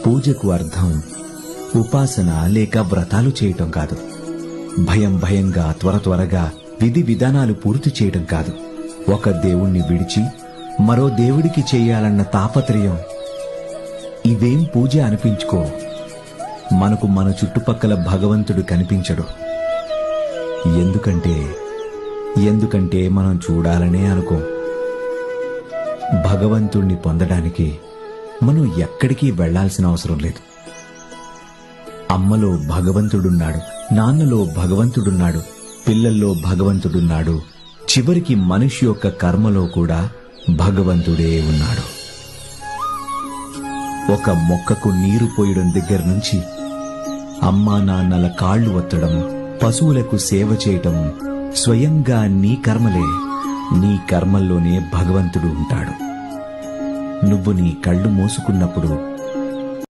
పూజకు అర్థం ఉపాసన లేక వ్రతాలు చేయటం కాదు. భయంగా త్వరగా విధి విధానాలు పూర్తి చేయటం కాదు. ఒక దేవుణ్ణి విడిచి మరో దేవుడికి చేయాలన్న తాపత్రయం. ఇవేం పూజ అనిపించుకో. మనకు మన చుట్టుపక్కల భగవంతుడు కనిపించడు. ఎందుకంటే మనం చూడాలనే అనుకో. భగవంతుణ్ణి పొందడానికి మనం ఎక్కడికి వెళ్లాల్సిన అవసరం లేదు. అమ్మలో భగవంతుడున్నాడు, నాన్నలో భగవంతుడున్నాడు, పిల్లల్లో భగవంతుడున్నాడు, చివరికి మనిషి యొక్క కర్మలో కూడా భగవంతుడే ఉన్నాడు. ఒక మొక్కకు నీరు పోయడం దగ్గర నుంచి అమ్మా నాన్నల కాళ్లు ఒత్తడం, పశువులకు సేవ చేయటం స్వయంగా నీ కర్మలే. నీ కర్మల్లోనే భగవంతుడు ఉంటాడు. నువ్వు నీ కళ్ళు మూసుకున్నప్పుడు